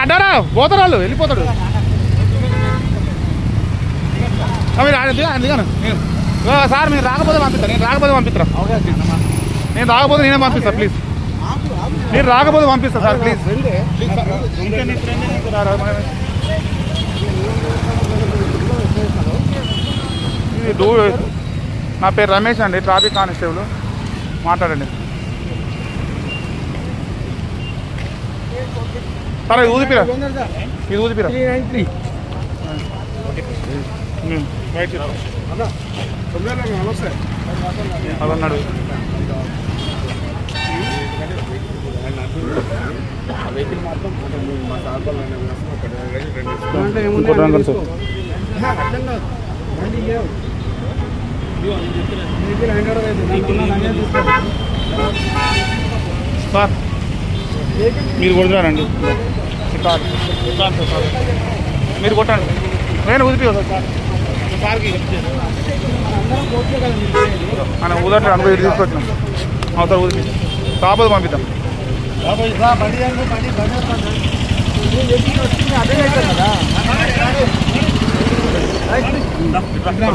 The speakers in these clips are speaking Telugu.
అడ్డారా పోతారు వాళ్ళు వెళ్ళిపోతాడు. మీరు దిగాను సార్, మీరు రాకపోతే పంపిస్తాను. నేను రాకపోతే పంపిస్తాను. నేను రాకపోతే నేనే పంపిస్తాను. ప్లీజ్ మీరు రాకపోతే పంపిస్తాను సార్. ప్లీజ్ నా పేరు రమేష్ అండి, ట్రాఫిక్ కానిస్టేబుల్. మాట్లాడండి సార్. ఇది ఊదిపిరా, ఇది ఊదిపిరా. అదన్నాడు. సార్ మీరు కొడుతున్నారండి, మీరు కొట్టండి. నేను ఊదిపి సార్ సార్కి ఆయన ఊదంటే అనుభవం ఇటు తీసుకొచ్చినాం. అవుతారు ఊదిపి కాకపోతే పంపిద్దాం.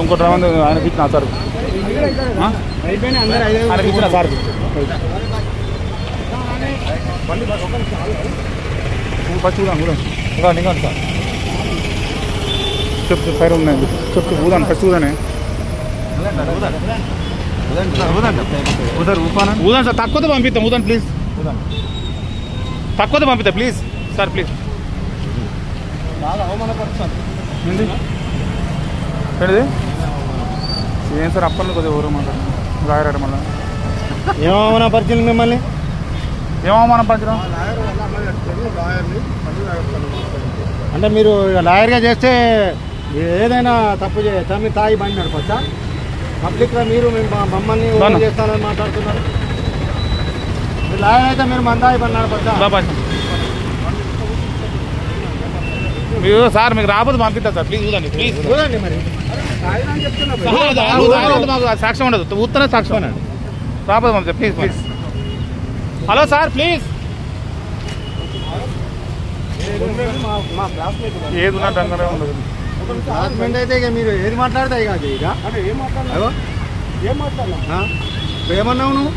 ఇంకోటి రావంది ఆయనకి ఇచ్చిన సార్, ఆయనకి ఇచ్చిన సార్ ఫస్ట్ చూడండి సార్. చెప్తూ ఫైర్ ఉన్నాయండి, చెప్తూ ఊదాను ఫస్ట్ ఊదానే. ఊదాను సార్, తక్కువతో పంపిస్తాం. ఊదాను ప్లీజ్, తక్కువతో పంపిస్తా ప్లీజ్ సార్. ప్లీజ్ ఏంటి ఏం సార్ అప్పట్లో కొద్దిగా ఎవరు మాట్లాడు లాయర్ మళ్ళీ ఏమవమానపరిచింది మిమ్మల్ని? ఏమవమానపరచడం అంటే మీరు లాయర్గా చేస్తే ఏదైనా తప్పు చేయొచ్చా? మీరు తాగి బండి నడపచ్చా? పబ్లిక్లో మీరు మమ్మల్ని చేస్తానని మాట్లాడుతున్నారు. మీరు లాయర్ అయితే మీరు మందాయి బండి నడపచ్చా? మీరు సార్ మీకు రాకపోతే పంపిస్తా సార్. ప్లీజ్ ఊదండి, ప్లీజ్ చూడండి. మరి మాకు సాక్ష్యం ఉండదు, ఊతనే సాక్ష్యం అండి. రాకపోతే పంపిస్తా please please. Hello sir please. ఏది ఉన్నా డంగరే ఉండదు. క్లాస్మెంట్ అయితే ఇక మీరు ఏది మాట్లాడతాయి కాదు. ఇక ఏమన్నావు నువ్వు?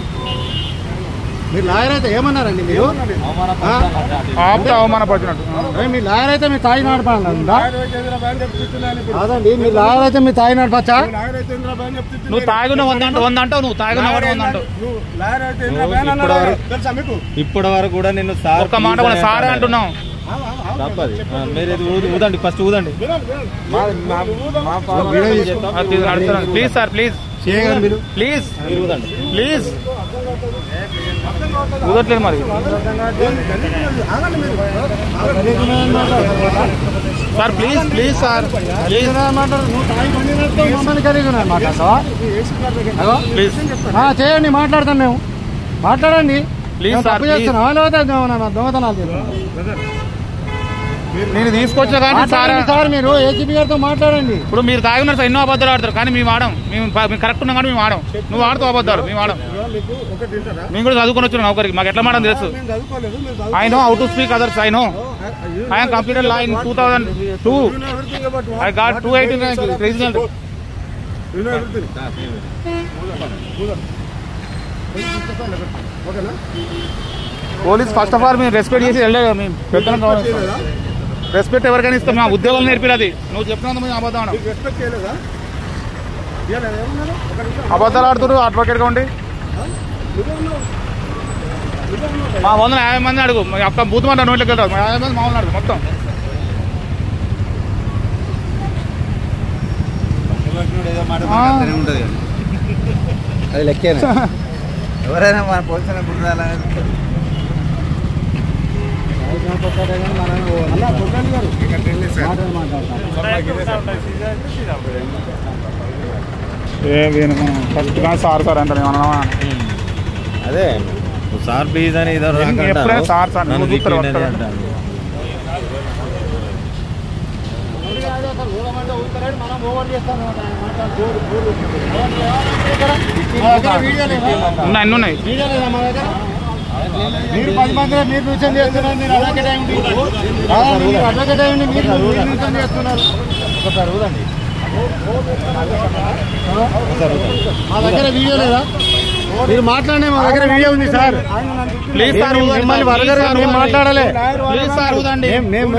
మీరు లాయర్ అయితే ఏమన్నారండి? మీరు అవమానపరిచినట్టు. మీరు లాయర్ అయితే మీరు తాగి నడపాలందా? కాదండి, మీరు లాయర్ అయితే మీరు తాగి నడపచ్చా? నువ్వు తాగున్న 100 అంటావు, నువ్వు తాగున్న 100 అంటావు. ఇప్పటి వరకు కూడా నేను ఒక్క మాట కూడా సారే అంటున్నావు. తప్పది. మీరు ఊదండి, ఫస్ట్ ఊదండి. Please sir, please please please. ఊదట్లేదు మరి సార్. Please please sir, please please చేయండి. మాట్లాడతాం మేము, మాట్లాడండి. Please sir. దొంగతనాలు నేను తీసుకొచ్చా కానీ సార్ మీరు ఏసీపీ గారితో మాట్లాడండి. ఇప్పుడు మీరు తాగున్నారు సార్, ఎన్నో అబద్ధాలు ఆడతారు కానీ మేము ఆడం. మేము కరెక్ట్ ఉన్నాం కానీ మేము ఆడం. నువ్వు ఆడుతూ అబద్ధాలు, మేము ఆడం. మేము కూడా చదువుకొని వచ్చిన నౌకరికి, మాకు ఎట్లా మాట తెలుసు. I know how to speak others. I know I am completed law in 2002. I got 289 regional. Police first of all మేము రెస్పెక్ట్ చేసి వెళ్ళలేదు. మేము పెద్దలు రెస్పెక్ట్ ఎవరికైనా ఇస్తాం. మా ఉద్యోగాలు నేర్పినది. నువ్వు చెప్పినందుకు మేము అబద్ధం అబద్ధాలు ఆడుతున్నారు. అడ్వకేట్గా ఉండి మా 150 మంది అడుగు. ఒక్క బూత్ మాట నోట్లోకి వెళ్తారు. 50 మంది మామూలు అడుగు మొత్తం. అది లెక్కేనా? ఎవరైనా మన పోలీసులు ఫస్ట్ సార్ సార్ అంటే అదే సార్ ప్లీజ్ అని సార్ సార్ ఉన్నాయి. ఉన్నాయి మీరు 10 మంది మీరు న్యూసెన్స్ చేస్తున్నారు. మీరు అడ్వకేట్ అయ్యండి, అడ్వకేట్ అయ్యండి, మీరు న్యూసెన్స్ చేస్తున్నారు. ఒకసారి ఊదండి. మా దగ్గర వీడియో లేదా? మీరు మాట్లాడే మా దగ్గర వీడియో ఉంది సార్. ప్లీజ్ సార్ మిమ్మల్ని వరదగా మేము మాట్లాడాలి. ప్లీజ్ సార్ ఊదండి. మేము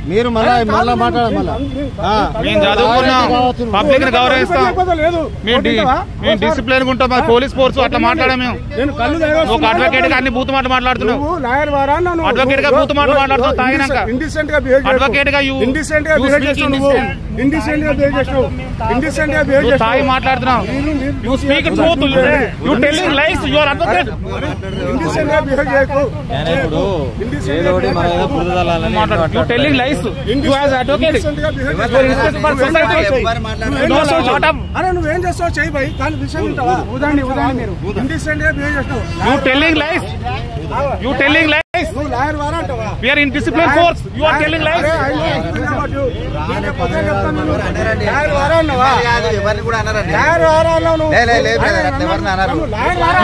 మీరు మళ్ళా మాట్లాడాలి. మేము చదువుకున్నాం, పబ్లిక్ ని గౌరవిస్తాం, మేము డిసిప్లిన్ ఉంటాం. మాది పోలీస్ ఫోర్స్, అట్లా మాట్లాడాం మేము. ఒక అడ్వకేట్ గా అన్ని బూత్ మాట మాట్లాడుతున్నావు. అడ్వకేట్ గా బూత్ మాట మాట్లాడుతున్నావు. తాగినాక అడ్వకేట్ గా తాగి మాట్లాడుతున్నావు. You speak truth, you telling lies, you are advocate. You telling lies, you as advocate. నువ్వేం చేస్తావు చెయ్యి భయ్, కానీ విషయం ఊదండి మీరు. ఇండిసెంట్ గా బిహేవ్ చేస్తావు. You telling lies, you telling lies. We are in discipline force. You are telling lies.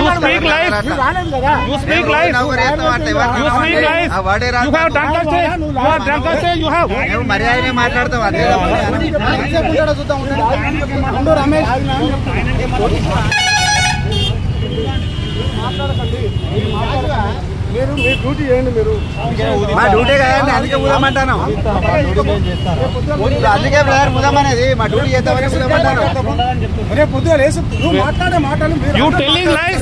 You speak lies. You speak lies. You speak lies. You have drunk us. You are drunk us. You have. మర్యాదనే మాట్లాడతావు. మీరు మీ డ్యూటీ చేయండి. మీరు మా డ్యూటీ కదండి, అందుకే ఊదమంటాను. అందుకే బ్రదర్ ఊదమనేది, మా డ్యూటీ చేద్దామని ఊదమంటాను. రేపు పొద్దుగా లేసి నువ్వు మాట్లాడే మాటలు You telling lies.